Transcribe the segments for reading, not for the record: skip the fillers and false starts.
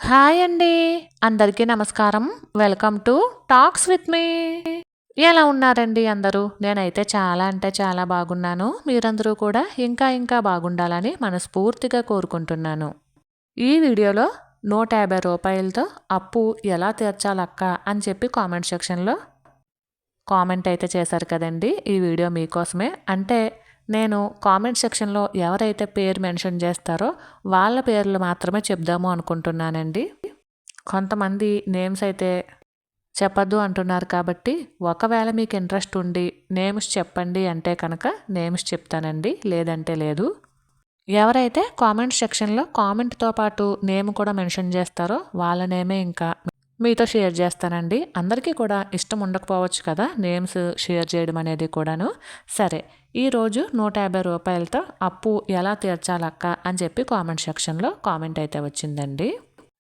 Hi అండి. అందరికీ నమస్కారం. Welcome to talks with me. ఎలా ఉన్నారండి అందరూ? నేనైతే చాలా అంటే చాలా బాగున్నాను. మీరందరూ కూడా ఇంకా ఇంకా బాగుండాలని మనస్ఫూర్తిగా కోరుకుంటున్నాను. ఈ వీడియోలో రూ. 150 అప్పు ఎలా తీర్చాలక్క అని చెప్పి కామెంట్ సెక్షన్‌లో కామెంట్ అయితే చేశారు కదండీ! ఈ వీడియో మీకోసమే. అంటే నేను కామెంట్ సెక్షన్‌లో ఎవరైతే పేరు మెన్షన్ చేస్తారో వాళ్ళ పేర్లు మాత్రమే చెప్దాము అనుకుంటున్నానండి. కొంతమంది నేమ్స్ అయితే చెప్పొద్దు అంటున్నారు కాబట్టి, ఒకవేళ మీకు ఇంట్రెస్ట్ ఉండి నేమ్స్ చెప్పండి అంటే కనుక నేమ్స్ చెప్తానండి. లేదంటే లేదు. ఎవరైతే కామెంట్ సెక్షన్‌లో కామెంట్‌తో పాటు నేమ్ కూడా మెన్షన్ చేస్తారో వాళ్ళ నేమే ఇంకా మీతో షేర్ చేస్తానండి. అందరికీ కూడా ఇష్టం ఉండకపోవచ్చు కదా! నేమ్స్ షేర్ చేయడం అనేది కూడాను. సరే, ఈరోజు రూ. 150తో అప్పు ఎలా తీర్చాలక్క అని చెప్పి కామెంట్ సెక్షన్‌లో కామెంట్ అయితే వచ్చిందండి.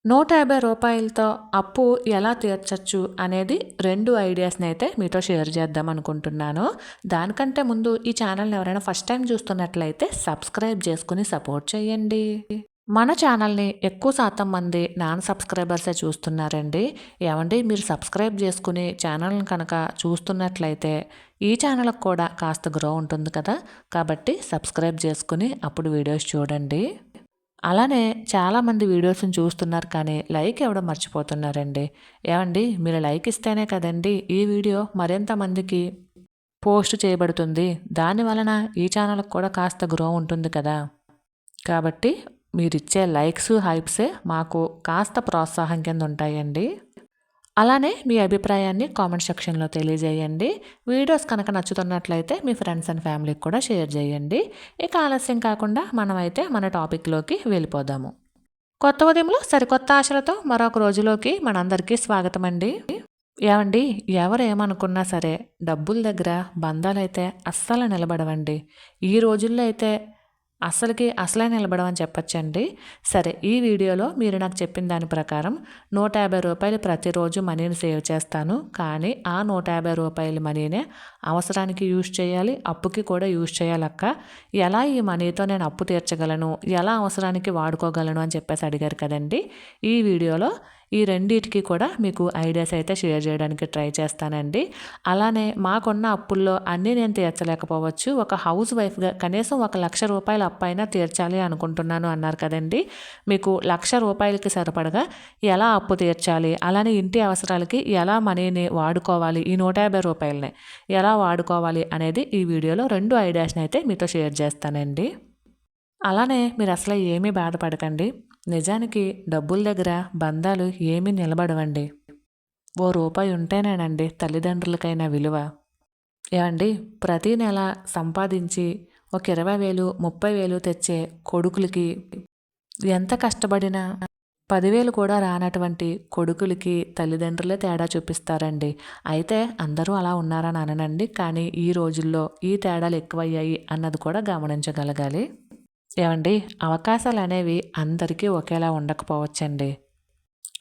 రూ. 150తో అప్పు ఎలా తీర్చచ్చు అనేది 2 ఐడియాస్ని అయితే మీతో షేర్ చేద్దాం అనుకుంటున్నాను. దానికంటే ముందు ఈ ఛానల్ని ఎవరైనా ఫస్ట్ టైం చూస్తున్నట్లయితే సబ్స్క్రైబ్ చేసుకుని సపోర్ట్ చేయండి. మన ఛానల్ని ఎక్కువ శాతం మంది నాన్ సబ్స్క్రైబర్సే చూస్తున్నారండి. ఏమండి, మీరు సబ్స్క్రైబ్ చేసుకుని ఛానల్ని కనుక చూస్తున్నట్లయితే ఈ ఛానల్కి కూడా కాస్త గ్రో ఉంటుంది కదా! కాబట్టి సబ్స్క్రైబ్ చేసుకుని అప్పుడు వీడియోస్ చూడండి. అలానే చాలామంది వీడియోస్ని చూస్తున్నారు కానీ లైక్ ఇవ్వడం మర్చిపోతున్నారండి. ఏమండి, మీరు లైక్ ఇస్తేనే కదండి ఈ వీడియో మరింత మందికి పోస్ట్ చేయబడుతుంది. దాని వలన ఈ ఛానల్కి కూడా కాస్త గ్రో ఉంటుంది కదా! కాబట్టి మీరిచ్చే లైక్స్, హైప్సే మాకు కాస్త ప్రోత్సాహం కింద ఉంటాయండి. అలానే మీ అభిప్రాయాన్ని కామెంట్ సెక్షన్లో తెలియజేయండి. వీడియోస్ కనుక నచ్చుతున్నట్లయితే మీ ఫ్రెండ్స్ అండ్ ఫ్యామిలీకి కూడా షేర్ చేయండి. ఇక ఆలస్యం కాకుండా మనమైతే మన టాపిక్లోకి వెళ్ళిపోదాము. కొత్త ఉదయంలో సరికొత్త ఆశలతో మరొక రోజులోకి మనందరికీ స్వాగతం అండి. ఏమండి, ఎవరు ఏమనుకున్నా సరే డబ్బుల దగ్గర బంధాలైతే అస్సలు నిలబడవండి. ఈ రోజుల్లో అయితే అసలే నిలబడమని చెప్పచ్చండి. సరే, ఈ వీడియోలో మీరు నాకు చెప్పిన దాని ప్రకారం రూ. 150 ప్రతిరోజు మనీని సేవ్ చేస్తాను. కానీ ఆ రూ. 150 మనీనే అవసరానికి యూజ్ చేయాలి, అప్పుకి కూడా యూజ్ చేయాలక్క. ఎలా ఈ మనీతో నేను అప్పు తీర్చగలను, ఎలా అవసరానికి వాడుకోగలను అని చెప్పేసి అడిగారు కదండి. ఈ వీడియోలో ఈ రెండిటికి కూడా మీకు ఐడియాస్ అయితే షేర్ చేయడానికి ట్రై చేస్తానండి. అలానే మాకున్న అప్పుల్లో అన్నీ నేను తీర్చలేకపోవచ్చు. ఒక హౌస్ వైఫ్గా కనీసం ₹1,00,000 అప్పైనా తీర్చాలి అనుకుంటున్నాను అన్నారు కదండి. మీకు ₹1,00,000కి సరిపడగా ఎలా అప్పు తీర్చాలి, అలానే ఇంటి అవసరాలకి ఎలా మనీని వాడుకోవాలి, ఈ రూ. 150ని ఎలా వాడుకోవాలి అనేది ఈ వీడియోలో 2 ఐడియాస్ని అయితే మీతో షేర్ చేస్తానండి. అలానే మీరు అసలు ఏమీ బాధపడకండి. నిజానికి డబ్బుల దగ్గర బంధాలు ఏమీ నిలబడవండి. ఓ రూపాయి ఉంటేనేనండి తల్లిదండ్రులకైనా విలువ. ఏమండి, ప్రతీ నెల సంపాదించి ఒక 20,000, 30,000 తెచ్చే కొడుకులకి ఎంత కష్టపడినా 10,000 కూడా రానటువంటి కొడుకులకి తల్లిదండ్రులే తేడా చూపిస్తారండి. అయితే అందరూ అలా ఉన్నారని అననండి. కానీ ఈ రోజుల్లో ఈ తేడాలు ఎక్కువయ్యాయి అన్నది కూడా గమనించగలగాలి. ఏమండి, అవకాశాలనేవి అందరికీ ఒకేలా ఉండకపోవచ్చండి.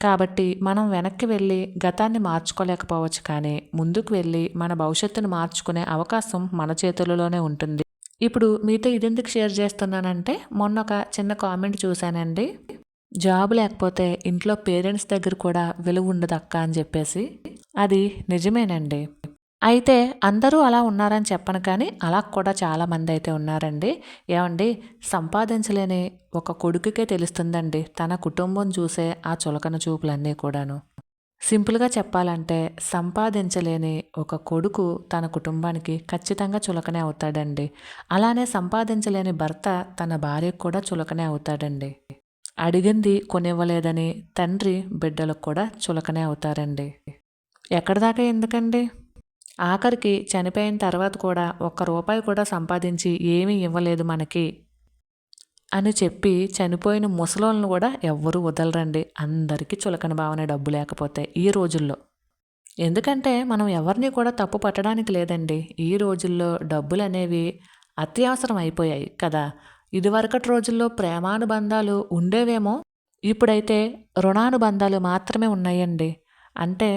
కాబట్టి మనం వెనక్కి వెళ్ళి గతాన్ని మార్చుకోలేకపోవచ్చు, కానీ ముందుకు వెళ్ళి మన భవిష్యత్తును మార్చుకునే అవకాశం మన చేతులలోనే ఉంటుంది. ఇప్పుడు మీతో ఇదెందుకు షేర్ చేస్తున్నానంటే, మొన్న ఒక చిన్న కామెంట్ చూశానండి. జాబ్ లేకపోతే ఇంట్లో పేరెంట్స్ దగ్గర కూడా విలువ ఉండదు అక్క అని చెప్పేసి. అది నిజమేనండి. అయితే అందరూ అలా ఉన్నారని చెప్పను, కానీ అలా కూడా చాలామంది అయితే ఉన్నారండి. ఏమండి, సంపాదించలేని ఒక కొడుకుకే తెలుస్తుందండి తన కుటుంబం చూసే ఆ చులకన చూపులన్నీ కూడాను. సింపుల్గా చెప్పాలంటే సంపాదించలేని ఒక కొడుకు తన కుటుంబానికి ఖచ్చితంగా చులకనే అవుతాడండి. అలానే సంపాదించలేని భర్త తన భార్యకు కూడా చులకనే అవుతాడండి. అడిగింది కొనివ్వలేదని తండ్రి బిడ్డలకు కూడా చులకనే అవుతారండి. ఎక్కడిదాకా ఎందుకండి, ఆఖరికి చనిపోయిన తర్వాత కూడా ₹1 కూడా సంపాదించి ఏమీ ఇవ్వలేదు మనకి అని చెప్పి చనిపోయిన ముసలోళ్ళను కూడా ఎవ్వరూ వదలరండి. అందరికీ చులకన భావన డబ్బు లేకపోతే ఈ రోజుల్లో. ఎందుకంటే మనం ఎవరిని కూడా తప్పు పట్టడానికి లేదండి. ఈ రోజుల్లో డబ్బులనేవి అత్యవసరం అయిపోయాయి కదా! ఇదివరకటి రోజుల్లో ప్రేమానుబంధాలు ఉండేవేమో, ఇప్పుడైతే రుణానుబంధాలు మాత్రమే ఉన్నాయండి. అంటే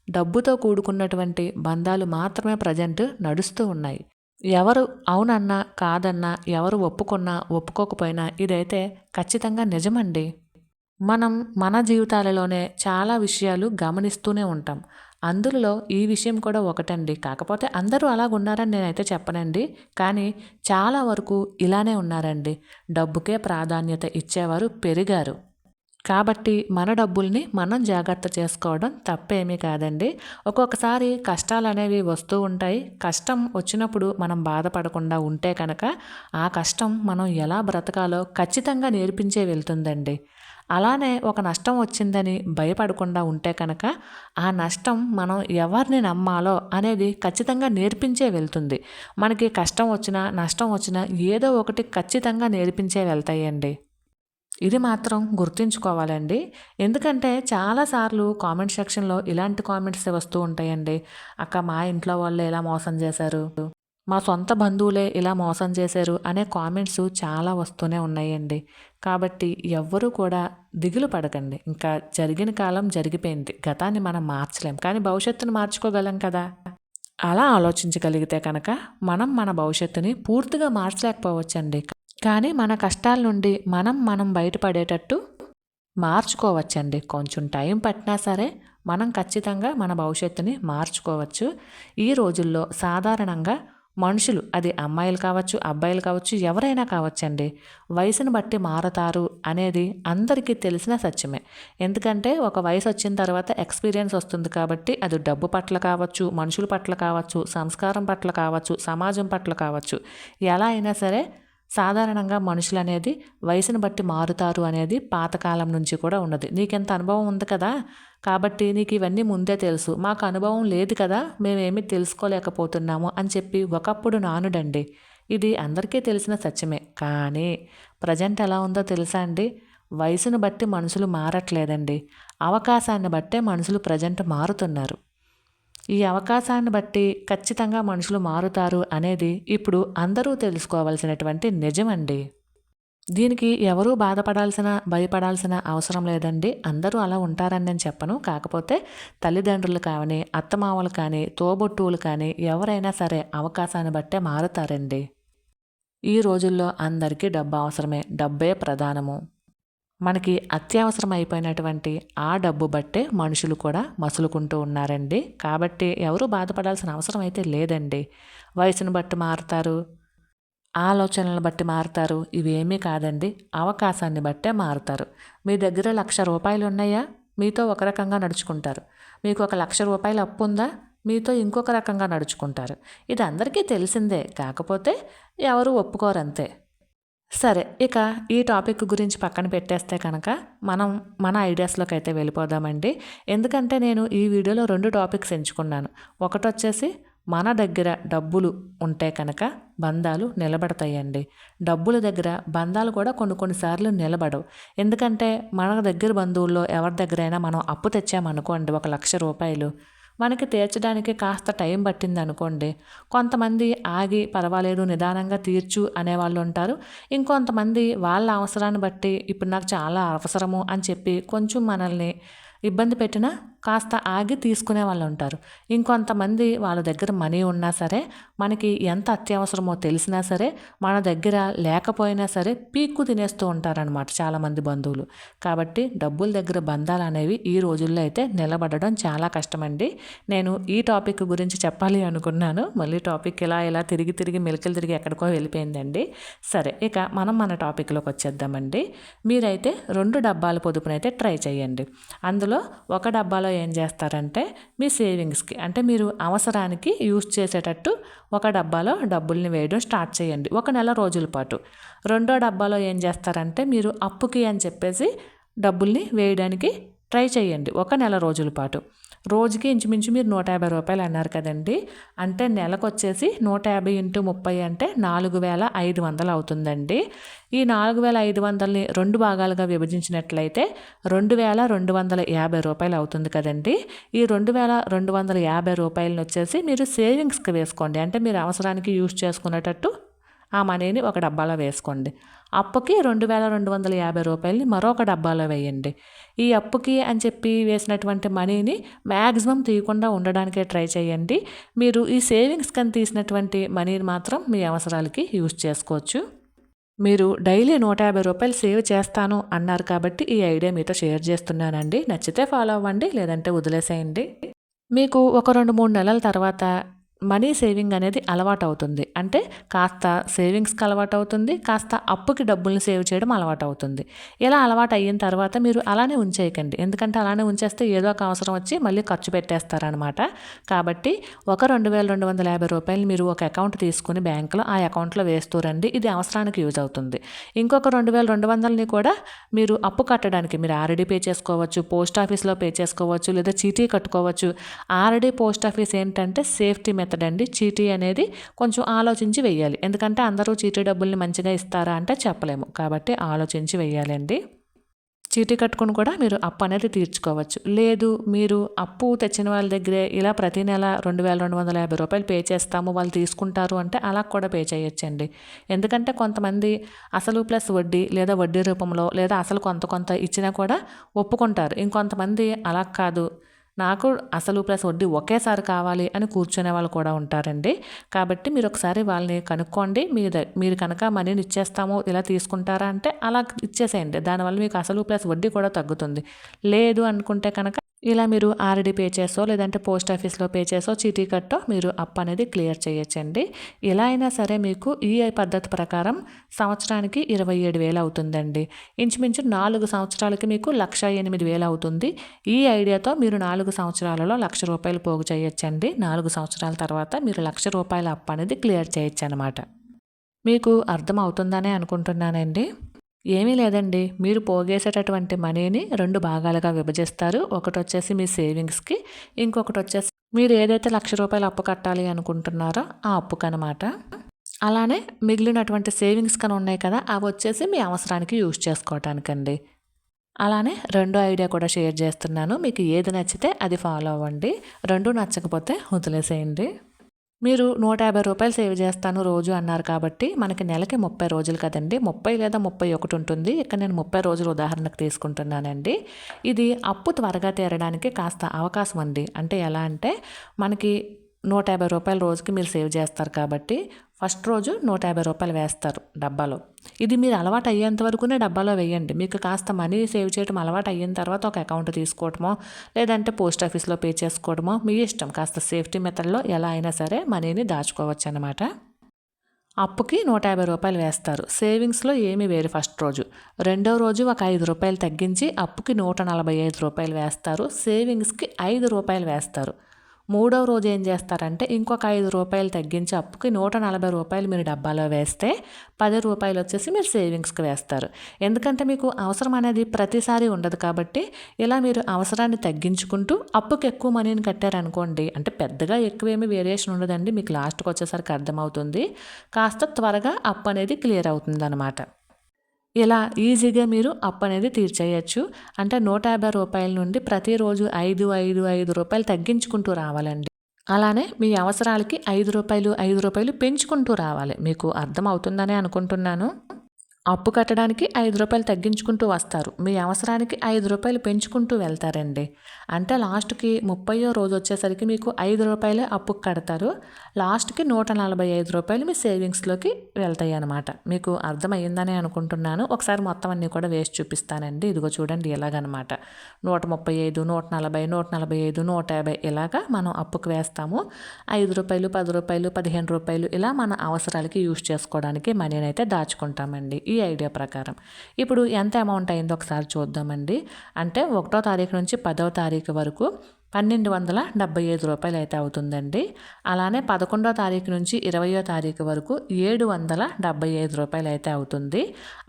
డబ్బుతో కూడుకున్నటువంటి బంధాలు మాత్రమే ప్రజెంట్ నడుస్తూ ఉన్నాయి. ఎవరు అవునన్నా కాదన్నా, ఎవరు ఒప్పుకున్నా ఒప్పుకోకపోయినా ఇదైతే ఖచ్చితంగా నిజమండి. మనం మన జీవితాలలోనే చాలా విషయాలు గమనిస్తూనే ఉంటాం. అందులో ఈ విషయం కూడా ఒకటండి. కాకపోతే అందరూ అలాగున్నారని నేనైతే చెప్పనండి. కానీ చాలా వరకు ఇలానే ఉన్నారండి. డబ్బుకే ప్రాధాన్యత ఇచ్చేవారు పెరిగారు. కాబట్టి మన డబ్బుల్ని మనం జాగ్రత్త చేసుకోవడం తప్పేమీ కాదండి. ఒక్కొక్కసారి కష్టాలనేవి వస్తూ ఉంటాయి. కష్టం వచ్చినప్పుడు మనం బాధపడకుండా ఉంటే కనుక ఆ కష్టం మనం ఎలా బ్రతకాలో ఖచ్చితంగా నేర్పించే వెళ్తుందండి. అలానే ఒక నష్టం వచ్చిందని భయపడకుండా ఉంటే కనుక ఆ నష్టం మనం ఎవరిని నమ్మాలో అనేది ఖచ్చితంగా నేర్పించే వెళ్తుంది. మనకి కష్టం వచ్చినా నష్టం వచ్చినా ఏదో ఒకటి ఖచ్చితంగా నేర్పించే వెళ్తాయండి. ఇది మాత్రం గుర్తుంచుకోవాలండి. ఎందుకంటే చాలాసార్లు కామెంట్ సెక్షన్‌లో ఇలాంటి కామెంట్సే వస్తూ ఉంటాయండి. "అక్క మా ఇంట్లో వాళ్ళే ఇలా మోసం చేశారు. మా సొంత బంధువులే ఇలా మోసం చేశారు" అనే కామెంట్స్ చాలా వస్తూనే ఉన్నాయండి. కాబట్టి ఎవ్వరూ కూడా దిగులు పడకండి. ఇంకా జరిగిన కాలం జరిగిపోయింది. గతాన్ని మనం మార్చలేం. కానీ భవిష్యత్తును మార్చుకోగలం కదా! అలా ఆలోచించగలిగితే కనుక మనం మన భవిష్యత్తుని పూర్తిగా మార్చలేకపోవచ్చండి. కానీ మన కష్టాల నుండి మనం బయటపడేటట్టు మార్చుకోవచ్చండి. కొంచెం టైం పట్టినా సరే మనం ఖచ్చితంగా మన భవిష్యత్తుని మార్చుకోవచ్చు. ఈ రోజుల్లో సాధారణంగా మనుషులు అది అమ్మాయిలు కావచ్చు, అబ్బాయిలు కావచ్చు, ఎవరైనా కావచ్చండి. వయసును బట్టి మారతారు అనేది అందరికీ తెలిసిన సత్యమే. ఎందుకంటే ఒక వయసు వచ్చిన తర్వాత ఎక్స్‌పీరియన్స్ వస్తుంది కాబట్టి అది డబ్బు పట్ల కావచ్చు, మనుషుల పట్ల కావచ్చు, సంస్కారం పట్ల కావచ్చు, సమాజం పట్ల కావచ్చు. ఎలా అయినా సరే సాధారణంగా మనుషులనేది వయసును బట్టి మారుతారు అనేది పాతకాలం నుంచి కూడా ఉన్నది. నీకింత అనుభవం ఉంది కదా! కాబట్టి నీకు ఇవన్నీ ముందే తెలుసు. మాకు అనుభవం లేదు కదా! మేమేమి తెలుసుకోలేకపోతున్నాము అని చెప్పి ఒకప్పుడు నానుడండి. ఇది అందరికీ తెలిసిన సత్యమే. కానీ ప్రజెంట్ ఎలా ఉందో తెలుసా అండి? వయసును బట్టి మనుషులు మారట్లేదండి. అవకాశాన్ని బట్టే మనుషులు ప్రజెంట్ మారుతున్నారు. ఈ అవకాశాన్ని బట్టి ఖచ్చితంగా మనుషులు మారుతారు అనేది ఇప్పుడు అందరూ తెలుసుకోవాల్సినటువంటి నిజమండి. దీనికి ఎవరూ బాధపడాల్సిన, భయపడాల్సిన అవసరం లేదండి. అందరూ అలా ఉంటారని నేను చెప్పను. కాకపోతే తల్లిదండ్రులు కానీ, అత్తమామలు కానీ, తోబుట్టువులు కానీ ఎవరైనా సరే అవకాశాన్ని బట్టే మారుతారండి. ఈ రోజుల్లో అందరికీ డబ్బు అవసరమే. డబ్బే ప్రధానము. మనకి అత్యవసరం అయిపోయినటువంటి ఆ డబ్బు బట్టే మనుషులు కూడా మసులుకుంటూ ఉన్నారండి. కాబట్టి ఎవరు బాధపడాల్సిన అవసరం అయితే లేదండి. వయసును బట్టి మారుతారు, ఆలోచనలను బట్టి మారుతారు. ఇవేమీ కాదండి. అవకాశాన్ని బట్టే మారుతారు. మీ దగ్గర ₹1,00,000 ఉన్నాయా? మీతో ఒక రకంగా నడుచుకుంటారు. మీకు ఒక ₹1,00,000 అప్పు ఉందా? మీతో ఇంకొక రకంగా నడుచుకుంటారు. ఇది అందరికీ తెలిసిందే. కాకపోతే ఎవరు ఒప్పుకోరంతే. సరే. ఇక ఈ టాపిక్ గురించి పక్కన పెట్టేస్తే కనుక, మనం మన ఐడియాస్‌లోకి అయితే వెళ్ళిపోదామండి. ఎందుకంటే నేను ఈ వీడియోలో 2 టాపిక్స్ ఎంచుకున్నాను. ఒకటొచ్చేసి మన దగ్గర డబ్బులు ఉంటే కనుక బంధాలు నిలబడతాయండి. డబ్బుల దగ్గర బంధాలు కూడా కొన్ని సార్లు నిలబడవు. ఎందుకంటే మన దగ్గర బంధువుల్లో ఎవరి దగ్గరైనా మనం అప్పు తెచ్చామనుకోండి ఒక ₹1,00,000 మనకి తీర్చడానికి కాస్త టైం పట్టిందనుకోండి. కొంతమంది ఆగి పర్వాలేదు నిదానంగా తీర్చు అనేవాళ్ళు ఉంటారు. ఇంకొంతమంది వాళ్ళ అవసరాన్ని బట్టి ఇప్పుడు నాకు చాలా అవసరము అని చెప్పి కొంచెం మనల్ని ఇబ్బంది పెట్టినా కాస్త ఆగి తీసుకునే వాళ్ళు ఉంటారు. ఇంకొంతమంది వాళ్ళ దగ్గర మనీ ఉన్నా సరే మనకి ఎంత అత్యవసరమో తెలిసినా సరే మన దగ్గర లేకపోయినా సరే పీక్కు తినేస్తూ ఉంటారనమాట చాలామంది బంధువులు. కాబట్టి డబ్బుల దగ్గర బంధాలు అనేవి ఈ రోజుల్లో అయితే నిలబడడం చాలా కష్టమండి. నేను ఈ టాపిక్ గురించి చెప్పాలి అనుకున్నాను. మళ్ళీ టాపిక్ ఇలా తిరిగి మెలికలు తిరిగి ఎక్కడికో వెళ్ళిపోయిందండి. సరే ఇక మనం మన టాపిక్లోకి వచ్చేద్దామండి. మీరైతే 2 డబ్బాల పొదుపునైతే ట్రై చేయండి. అందులో ఒక డబ్బాలో ఏం చేస్తారంటే మీ సేవింగ్స్‌కి అంటే మీరు అవసరానికి యూజ్ చేసేటట్టు ఒక డబ్బాలో డబ్బుల్ని వేయడం స్టార్ట్ చేయండి. ఒక నెల రోజుల పాటు. రెండో డబ్బాలో ఏం చేస్తారంటే మీరు అప్పుకి అని చెప్పేసి డబ్బుల్ని వేయడానికి ట్రై చేయండి ఒక నెల రోజుల పాటు. రోజుకి ఇంచుమించు మీరు ₹150 అన్నారు కదండీ! అంటే నెలకొచ్చేసి 150 × 30 అంటే 4,500 అవుతుందండి. ఈ 4,500ని 2 భాగాలుగా విభజించినట్లయితే ₹2,250 అవుతుంది కదండీ! ఈ ₹2,250 వచ్చేసి మీరు సేవింగ్స్‌కి వేసుకోండి. అంటే మీరు అవసరానికి యూజ్ చేసుకునేటట్టు ఆ మనీని ఒక డబ్బాలో వేసుకోండి. అప్పుకి ₹2,250ని మరొక డబ్బాలో వేయండి. ఈ అప్పుకి అని చెప్పి వేసినటువంటి మనీని మ్యాక్సిమం తీయకుండా ఉండడానికే ట్రై చేయండి. మీరు ఈ సేవింగ్స్‌కని తీసినటువంటి మనీని మాత్రం మీ అవసరాలకి యూజ్ చేసుకోవచ్చు. మీరు డైలీ రూ. 150 సేవ్ చేస్తాను అన్నారు కాబట్టి ఈ ఐడియా మీతో షేర్ చేస్తున్నానండి. నచ్చితే ఫాలో అవ్వండి, లేదంటే వదిలేసేయండి. మీకు ఒక 2, 3 నెలల తర్వాత మనీ సేవింగ్ అనేది అలవాటవుతుంది. అంటే కాస్త సేవింగ్స్‌కి అలవాటవుతుంది. కాస్త అప్పుకి డబ్బుల్ని సేవ్ చేయడం అలవాటవుతుంది. ఇలా అలవాటయిన తర్వాత మీరు అలానే ఉంచేయకండి. ఎందుకంటే అలానే ఉంచేస్తే ఏదో ఒక అవసరం వచ్చి మళ్ళీ ఖర్చు పెట్టేస్తారనమాట. కాబట్టి ఒక రూ. 2,250 మీరు ఒక అకౌంట్ తీసుకొని బ్యాంక్‌లో ఆ అకౌంట్‌లో వేస్తూ రండి. ఇది అవసరానికి యూజ్ అవుతుంది. ఇంకొక 2,200ని కూడా మీరు అప్పు కట్టడానికి మీరు ఆర్‌డీ పే చేసుకోవచ్చు, పోస్ట్ ఆఫీస్‌లో పే చేసుకోవచ్చు, లేదా చీటీ కట్టుకోవచ్చు. ఆర్‌డీ, పోస్ట్ ఆఫీస్ ఏంటంటే సేఫ్టీ మెథడ్ అండి. చీటీ అనేది కొంచెం ఆలోచించి వెయ్యాలి. ఎందుకంటే అందరూ చీటీ డబ్బుల్ని మంచిగా ఇస్తారా అంటే చెప్పలేము. కాబట్టి ఆలోచించి వెయ్యాలండి. చీటీ కట్టుకుని కూడా మీరు అప్పు అనేది తీర్చుకోవచ్చు. లేదు మీరు అప్పు తెచ్చిన వాళ్ళ దగ్గరే ఇలా ప్రతి నెల రూ. 2,250 పే చేస్తాము, వాళ్ళు తీసుకుంటారు అంటే అలా కూడా పే చేయొచ్చండి. ఎందుకంటే కొంతమంది అసలు ప్లస్ వడ్డీ లేదా వడ్డీ రూపంలో లేదా అసలు కొంత కొంత ఇచ్చినా కూడా ఒప్పుకుంటారు. ఇంకొంతమంది అలా కాదు, నాకు అసలు ప్లస్ వడ్డీ ఒకేసారి కావాలి అని కూర్చునే వాళ్ళు కూడా ఉంటారండి. కాబట్టి మీరు ఒకసారి వాళ్ళని కనుక్కోండి. మీరు కనుక మనీని ఇచ్చేస్తాము, ఇలా తీసుకుంటారా అంటే అలా ఇచ్చేసేయండి. దానివల్ల మీకు అసలు ప్లస్ వడ్డీ కూడా తగ్గుతుంది. లేదు అనుకుంటే కనుక ఇలా మీరు ఆర్‌డీ పే చేసో లేదంటే పోస్ట్ ఆఫీస్‌లో పే చేసో చీటీ కట్టో మీరు అప్పు అనేది క్లియర్ చేయొచ్చండి. ఎలా అయినా సరే మీకు ఈ పద్ధతి ప్రకారం సంవత్సరానికి 27,000 అవుతుందండి. ఇంచుమించు 4 సంవత్సరాలకి మీకు 1,08,000 అవుతుంది. ఈ ఐడియాతో మీరు 4 సంవత్సరాలలో రూ. 1,00,000 పోగు చేయొచ్చండి. 4 సంవత్సరాల తర్వాత మీరు రూ. 1,00,000 అప్పు అనేది క్లియర్ చేయొచ్చనమాట. మీకు అర్థమవుతుందనే అనుకుంటున్నానండి. ఏమీ లేదండి. మీరు పోగేసేటటువంటి మనీని 2 భాగాలుగా విభజిస్తారు. ఒకటొచ్చేసి మీ సేవింగ్స్‌కి, ఇంకొకటొచ్చేసి మీరు ఏదైతే రూ. 1,00,000 అప్పు కట్టాలి అనుకుంటున్నారో ఆ అప్పుకనమాట. అలానే మిగిలినటువంటి సేవింగ్స్ కని ఉన్నాయి కదా, అవొచ్చేసి మీ అవసరానికి యూజ్ చేసుకోవటానికండి. అలానే రెండో ఐడియా కూడా షేర్ చేస్తున్నాను. మీకు ఏది నచ్చితే అది ఫాలో అవ్వండి. 2 నచ్చకపోతే వదిలేసేయండి. మీరు రూ. 150 సేవ్ చేస్తాను రోజు అన్నారు కాబట్టి మనకి నెలకి 30 రోజులు కదండి. 30 లేదా 31 ఉంటుంది. ఇక్కడ నేను 30 రోజులు ఉదాహరణకు తీసుకుంటున్నానండి. ఇది అప్పు త్వరగా తీరడానికి కాస్త అవకాశం అండి. అంటే ఎలా అంటే మనకి రూ. 150 రోజుకి మీరు సేవ్ చేస్తారు కాబట్టి ఫస్ట్ రోజు రూ. 150 వేస్తారు డబ్బాలో. ఇది మీరు అలవాటు అయ్యేంత వరకునే డబ్బాలో వేయండి. మీకు కాస్త మనీ సేవ్ చేయడం అలవాటు అయిన తర్వాత ఒక అకౌంట్ తీసుకోవడమో లేదంటే పోస్ట్ ఆఫీస్‌లో పే చేసుకోవడమో మీ ఇష్టం. కాస్త సేఫ్టీ మెథడ్‌లో ఎలా అయినా సరే మనీని దాచుకోవచ్చు అనమాట. అప్పుకి రూ. 150 వేస్తారు. సేవింగ్స్‌లో ఏమీ వేరు ఫస్ట్ రోజు. రెండో రోజు ఒక రూ. 5 తగ్గించి అప్పుకి రూ. 145 వేస్తారు. సేవింగ్స్‌కి రూ. 5 వేస్తారు. మూడవ రోజు ఏం చేస్తారంటే ఇంకొక రూ. 5 తగ్గించి అప్పుకి రూ. 140 మీరు డబ్బాలో వేస్తే రూ. 10 వచ్చేసి మీరు సేవింగ్స్‌కి వేస్తారు. ఎందుకంటే మీకు అవసరం అనేది ప్రతిసారి ఉండదు కాబట్టి ఇలా మీరు అవసరాన్ని తగ్గించుకుంటూ అప్పుకి ఎక్కువ మనీని కట్టారనుకోండి, అంటే పెద్దగా ఎక్కువేమీ వేరియేషన్ ఉండదండి. మీకు లాస్ట్‌కి వచ్చేసరికి అర్థమవుతుంది. కాస్త త్వరగా అప్పు అనేది క్లియర్ అవుతుందనమాట. ఇలా ఈజీగా మీరు అప్పు అనేది తీర్చేయచ్చు. అంటే రూ. 150 నుండి ప్రతిరోజు రూ. 5 తగ్గించుకుంటూ రావాలండి. అలానే మీ అవసరాలకి రూ. 5 పెంచుకుంటూ రావాలి. మీకు అర్థమవుతుందనే అనుకుంటున్నాను. అప్పు కట్టడానికి రూ. 5 తగ్గించుకుంటూ వస్తారు. మీ అవసరానికి రూ. 5 పెంచుకుంటూ వెళ్తారండి. అంటే లాస్ట్‌కి 30వ రోజు వచ్చేసరికి మీకు రూ. 5 అప్పుకి కడతారు. లాస్ట్‌కి రూ. 145 మీ సేవింగ్స్‌లోకి వెళ్తాయి అన్నమాట. మీకు అర్థమయ్యిందనే అనుకుంటున్నాను. ఒకసారి మొత్తం అన్నీ కూడా వేసి చూపిస్తానండి. ఇదిగో చూడండి ఇలాగనమాట. 135, 140, 145, 150 ఇలాగా మనం అప్పుకి వేస్తాము. రూ. 5, రూ. 10, రూ. 15 ఇలా మన అవసరాలకి యూజ్ చేసుకోవడానికి మనీనైతే దాచుకుంటామండి. ఈ ఐడియా ప్రకారం. ఇప్పుడు ఎంత అమౌంట్ అయిందో ఒకసారి చూద్దామండి. అంటే 1వ తారీఖు నుంచి 10వ తారీఖు వరకు రూ. 1,275 అయితే అవుతుందండి. అలానే 11వ తారీఖు నుంచి 20వ తారీఖు వరకు రూ. 775 అయితే అవుతుంది.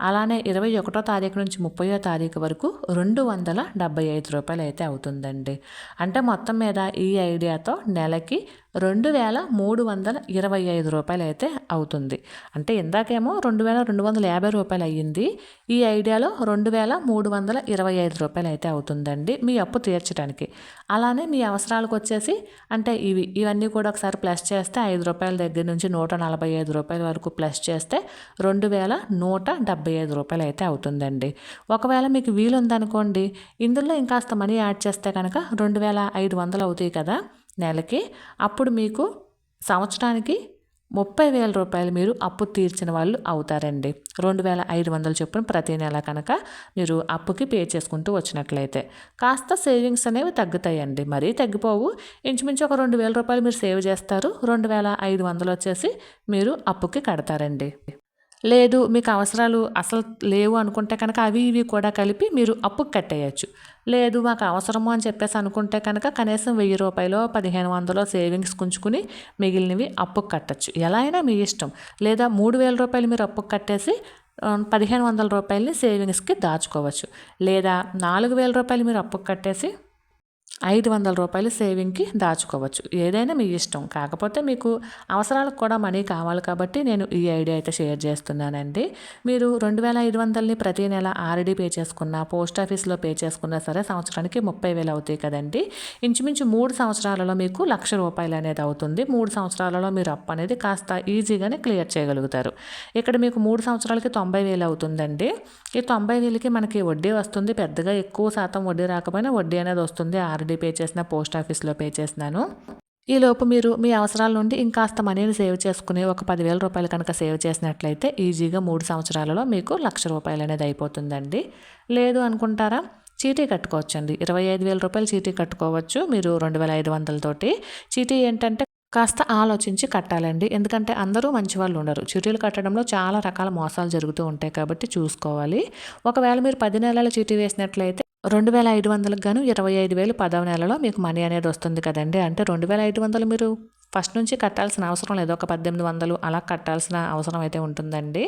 అలానే 21వ తారీఖు నుంచి 30వ తారీఖు వరకు రూ. 275 అయితే అవుతుందండి. అంటే మొత్తం మీద ఈ ఐడియాతో నెలకి రూ. 2,325 అయితే అవుతుంది. అంటే ఇందాకేమో రూ. 2,250 అయ్యింది. ఈ ఐడియాలో రూ. 2,325 అయితే అవుతుందండి మీ అప్పు తీర్చడానికి. అలానే మీ అవసరాలకు వచ్చేసి అంటే ఇవన్నీ కూడా ఒకసారి ప్లస్ చేస్తే రూ. 5 దగ్గర నుంచి రూ. 145 వరకు ప్లస్ చేస్తే రూ. 2,175 అయితే అవుతుందండి. ఒకవేళ మీకు వీలుందనుకోండి, ఇందులో ఇంకాస్త మనీ యాడ్ చేస్తే కనుక 2,500 అవుతాయి కదా నెలకి. అప్పుడు మీకు సంవత్సరానికి 30,000 మీరు అప్పు తీర్చిన వాళ్ళు అవుతారండి. 2,500 చొప్పున ప్రతి నెల కనుక మీరు అప్పుకి పే చేసుకుంటూ వచ్చినట్లయితే కాస్త సేవింగ్స్ అనేవి తగ్గుతాయండి. మరీ తగ్గిపోవు. ఇంచుమించు ఒక 2,000 మీరు సేవ్ చేస్తారు. 2,500 వచ్చేసి మీరు అప్పుకి కడతారండి. లేదు మీకు అవసరాలు అసలు లేవు అనుకుంటే కనుక అవి ఇవి కూడా కలిపి మీరు అప్పుకి కట్టేయచ్చు. లేదు మాకు అవసరము అని చెప్పేసి అనుకుంటే కనుక కనీసం 1,000 రూపాయలో 1,500 సేవింగ్స్ ఉంచుకుని మిగిలినవి అప్పుకి కట్టచ్చు. ఎలా అయినా మీ ఇష్టం. లేదా 3,000 రూపాయలు మీరు అప్పుకి కట్టేసి 1,500 రూపాయలని సేవింగ్స్కి దాచుకోవచ్చు. లేదా 4,000 రూపాయలు మీరు అప్పుకి కట్టేసి 500 రూపాయలు సేవింగ్కి దాచుకోవచ్చు. ఏదైనా మీ ఇష్టం. కాకపోతే మీకు అవసరాలకు కూడా మనీ కావాలి కాబట్టి నేను ఈ ఐడియా అయితే షేర్ చేస్తున్నానండి. మీరు 2,500ని ప్రతి నెల ఆర్డీ పే చేసుకున్నా, పోస్ట్ ఆఫీస్లో పే చేసుకున్నా సరే సంవత్సరానికి 30,000 అవుతాయి కదండి. ఇంచుమించు 3 సంవత్సరాలలో మీకు 1,00,000 రూపాయలు అనేది అవుతుంది. 3 సంవత్సరాలలో మీరు అప్పు అనేది కాస్త ఈజీగానే క్లియర్ చేయగలుగుతారు. ఇక్కడ మీకు 3 సంవత్సరాలకి 90,000 అవుతుందండి. ఈ 90,000కి మనకి వడ్డీ వస్తుంది. పెద్దగా ఎక్కువ శాతం వడ్డీ రాకపోయినా వడ్డీ అనేది వస్తుంది. ఆర్డీ పే చేసిన, పోస్ట్ ఆఫీస్లో పే చేసినాను. ఈలోపు మీరు మీ అవసరాల నుండి ఇంకాస్త మనీని సేవ్ చేసుకుని ఒక 10,000 రూపాయలు కనుక సేవ్ చేసినట్లయితే ఈజీగా 3 సంవత్సరాలలో మీకు 1,00,000 రూపాయలు అనేది అయిపోతుందండి. లేదు అనుకుంటారా, చీటీ కట్టుకోవచ్చండి. 25,000 రూపాయలు చీటీ కట్టుకోవచ్చు మీరు 2,500 తోటి. చీటీ ఏంటంటే కాస్త ఆలోచించి కట్టాలండి. ఎందుకంటే అందరూ మంచి వాళ్ళు ఉండరు. చీటీలు కట్టడంలో చాలా రకాల మోసాలు జరుగుతూ ఉంటాయి కాబట్టి చూసుకోవాలి. ఒకవేళ మీరు 10 నెలల చీటీ వేసినట్లయితే 2,500కి గాను 25,000 10వ నెలలో మీకు మనీ అనేది వస్తుంది కదండి. అంటే 2,500 మీరు ఫస్ట్ నుంచి కట్టాల్సిన అవసరం లేదు. ఒక 1,800 అలా కట్టాల్సిన అవసరం అయితే ఉంటుందండి.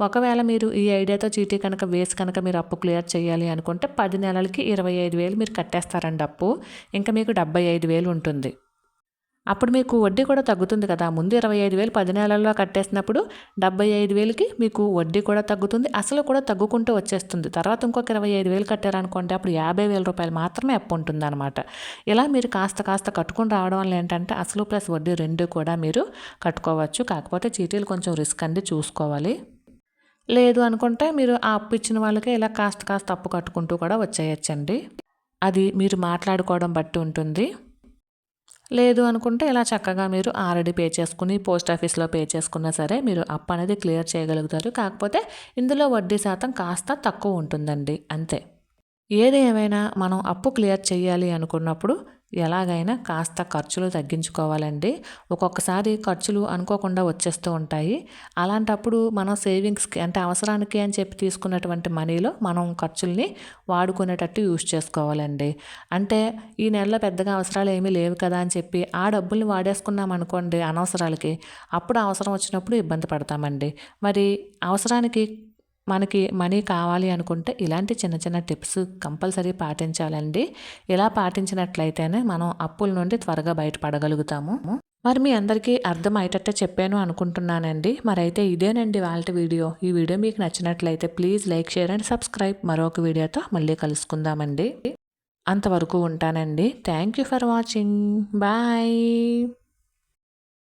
ఒకవేళ మీరు ఈ ఐడియాతో చీటీ కనుక వేసి కనుక మీరు అప్పు క్లియర్ చేయాలి అనుకుంటే 10 నెలలకి 25,000 మీరు కట్టేస్తారండి అప్పు. ఇంకా మీకు 75,000 ఉంటుంది. అప్పుడు మీకు వడ్డీ కూడా తగ్గుతుంది కదా. ముందు 25,000 10 నెలల్లో కట్టేసినప్పుడు 75,000కి మీకు వడ్డీ కూడా తగ్గుతుంది. అసలు కూడా తగ్గుకుంటూ వచ్చేస్తుంది. తర్వాత ఇంకొక 25,000 కట్టారనుకోండి అప్పుడు 50,000 రూపాయలు మాత్రమే అప్పు ఉంటుందన్నమాట. ఇలా మీరు కాస్త కాస్త కట్టుకుని రావడం వల్ల ఏంటంటే అసలు ప్లస్ వడ్డీ 2 కూడా మీరు కట్టుకోవచ్చు. కాకపోతే చీటీలు కొంచెం రిస్క్ అండి, చూసుకోవాలి. లేదు అనుకుంటే మీరు ఆ అప్పు ఇచ్చిన వాళ్ళకే ఇలా కాస్త కాస్త అప్పు కట్టుకుంటూ కూడా వచ్చేయచ్చండి. అది మీరు మాట్లాడుకోవడం బట్టి ఉంటుంది. లేదు అనుకుంటే ఇలా చక్కగా మీరు ఆల్రెడీ పే చేసుకుని పోస్ట్ ఆఫీస్లో పే చేసుకున్నా సరే మీరు అప్పు అనేది క్లియర్ చేయగలుగుతారు. కాకపోతే ఇందులో వడ్డీ శాతం కాస్త తక్కువ ఉంటుందండి, అంతే. ఏది ఏమైనా మనం అప్పు క్లియర్ చేయాలి అనుకున్నప్పుడు ఎలాగైనా కాస్త ఖర్చులు తగ్గించుకోవాలండి. ఒక్కొక్కసారి ఖర్చులు అనుకోకుండా వచ్చేస్తూ ఉంటాయి. అలాంటప్పుడు మనం సేవింగ్స్కి అంటే అవసరానికి అని చెప్పి తీసుకున్నటువంటి మనీలో మనం ఖర్చుల్ని వాడుకునేటట్టు యూజ్ చేసుకోవాలండి. అంటే ఈ నెలలో పెద్దగా అవసరాలు ఏమీ లేవు కదా అని చెప్పి ఆ డబ్బుల్ని వాడేసుకున్నాం అనుకోండి అనవసరాలకి, అప్పుడు అవసరం వచ్చినప్పుడు ఇబ్బంది పడతామండి. మరి అవసరానికి మనకి మనీ కావాలి అనుకుంటే ఇలాంటి చిన్న చిన్న టిప్స్ కంపల్సరీ పాటించాలండి. ఇలా పాటించినట్లయితేనే మనం అప్పుల నుండి త్వరగా బయటపడగలుగుతాము. మరి మీ అందరికీ అర్థమయ్యేటట్టే చెప్పాను అనుకుంటున్నానండి. మరైతే ఇదేనండి వాళ్ళ వీడియో. ఈ వీడియో మీకు నచ్చినట్లయితే please like, share and subscribe. మరొక వీడియోతో మళ్ళీ కలుసుకుందామండి. అంతవరకు ఉంటానండి. Thank you for watching. Bye.